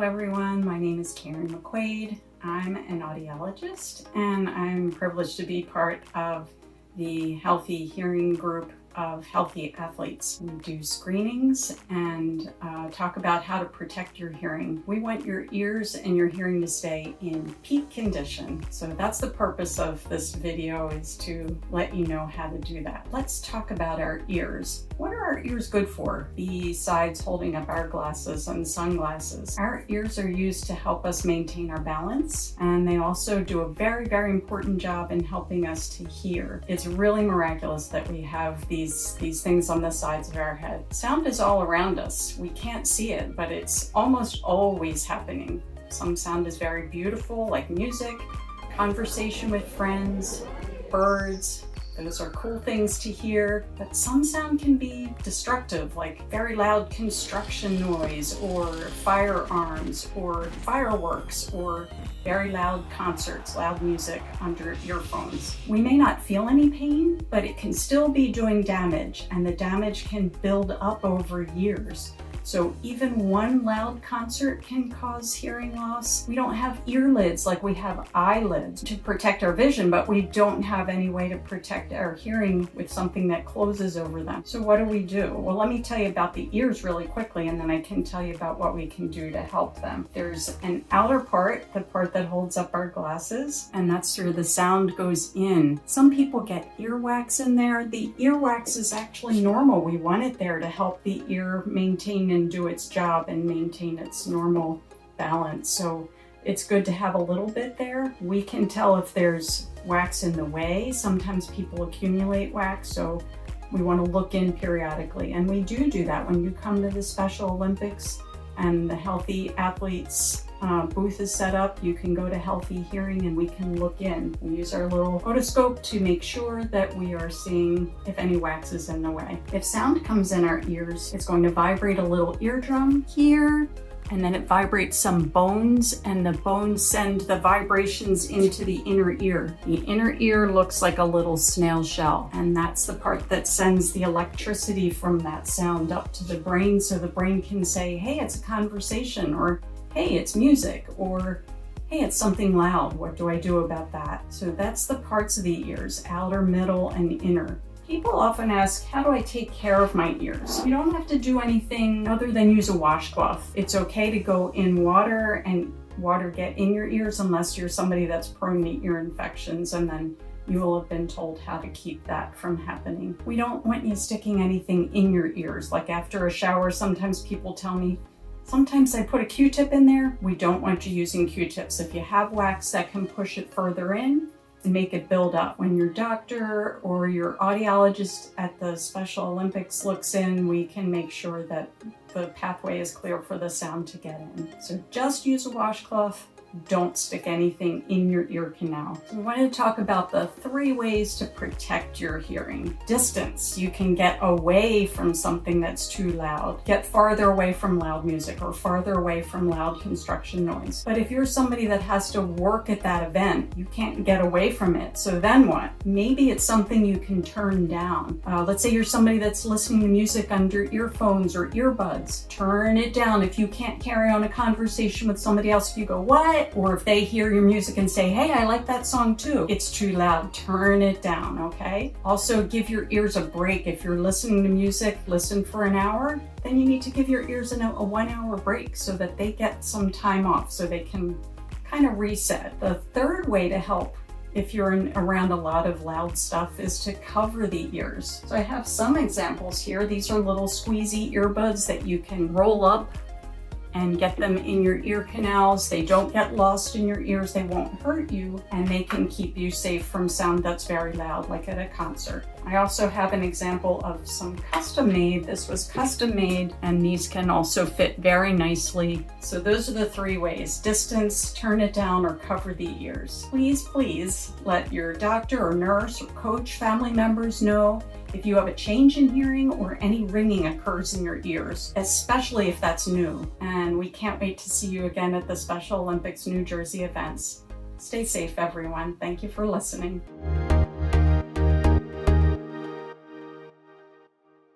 everyone, my name is Karen McQuaid. I'm an audiologist and I'm privileged to be part of the Healthy Hearing group of healthy athletes. We do screenings and talk about how to protect your hearing. We want your ears and your hearing to stay in peak condition. So that's the purpose of this video, is to let you know how to do that. Let's talk about our ears. What are our ears good for besides holding up our glasses and sunglasses? Our ears are used to help us maintain our balance, and they also do a very, very important job in helping us to hear. It's really miraculous that we have these things on the sides of our head. Sound is all around us. We can't see it, but it's almost always happening. Some sound is very beautiful, like music, conversation with friends, birds. Those are cool things to hear, but some sound can be destructive, like very loud construction noise, or firearms, or fireworks, or very loud concerts, loud music under earphones. We may not feel any pain, but it can still be doing damage, and the damage can build up over years. So even one loud concert can cause hearing loss. We don't have earlids like we have eyelids to protect our vision, but we don't have any way to protect our hearing with something that closes over them. So what do? Well, let me tell you about the ears really quickly, and then I can tell you about what we can do to help them. There's an outer part, the part that holds up our glasses, and that's where the sound goes in. Some people get earwax in there. The earwax is actually normal. We want it there to help the ear maintain and do its job and maintain its normal balance. So it's good to have a little bit there. We can tell if there's wax in the way. Sometimes people accumulate wax, so we want to look in periodically. And we do that when you come to the Special Olympics and the Healthy Athletes booth is set up. You can go to Healthy Hearing and we can look in. We use our little otoscope to make sure that we are seeing if any wax is in the way. If sound comes in our ears, it's going to vibrate a little eardrum here, and then it vibrates some bones, and the bones send the vibrations into the inner ear. The inner ear looks like a little snail shell, and that's the part that sends the electricity from that sound up to the brain, so the brain can say, hey, it's a conversation, or hey, it's music, or hey, it's something loud. What do I do about that? So that's the parts of the ears, outer, middle, and inner. People often ask, how do I take care of my ears? You don't have to do anything other than use a washcloth. It's okay to go in water and water get in your ears unless you're somebody that's prone to ear infections, and then you will have been told how to keep that from happening. We don't want you sticking anything in your ears. Like after a shower, sometimes people tell me, sometimes I put a Q-tip in there. We don't want you using Q-tips. If you have wax, that can push it further in and make it build up. When your doctor or your audiologist at the Special Olympics looks in, we can make sure that the pathway is clear for the sound to get in. So just use a washcloth. Don't stick anything in your ear canal. So we wanted to talk about the 3 ways to protect your hearing. Distance. You can get away from something that's too loud. Get farther away from loud music or farther away from loud construction noise. But if you're somebody that has to work at that event, you can't get away from it. So then what? Maybe it's something you can turn down. Let's say you're somebody that's listening to music under earphones or earbuds. Turn it down. If you can't carry on a conversation with somebody else, if you go, what? Or if they hear your music and say, hey, I like that song too, it's too loud, turn it down, okay? Also, give your ears a break. If you're listening to music, listen for an hour, then you need to give your ears a 1-hour break so that they get some time off, so they can kind of reset. The 3rd way to help if you're around a lot of loud stuff is to cover the ears. So I have some examples here. These are little squeezy earbuds that you can roll up and get them in your ear canals. They don't get lost in your ears, they won't hurt you, and they can keep you safe from sound that's very loud, like at a concert. I also have an example of some custom made. This was custom made, and these can also fit very nicely. So those are the 3 ways: distance, turn it down, or cover the ears. Please let your doctor or nurse or coach, family members know if you have a change in hearing or any ringing occurs in your ears, especially if that's new. And we can't wait to see you again at the Special Olympics New Jersey events. Stay safe, everyone. Thank you for listening.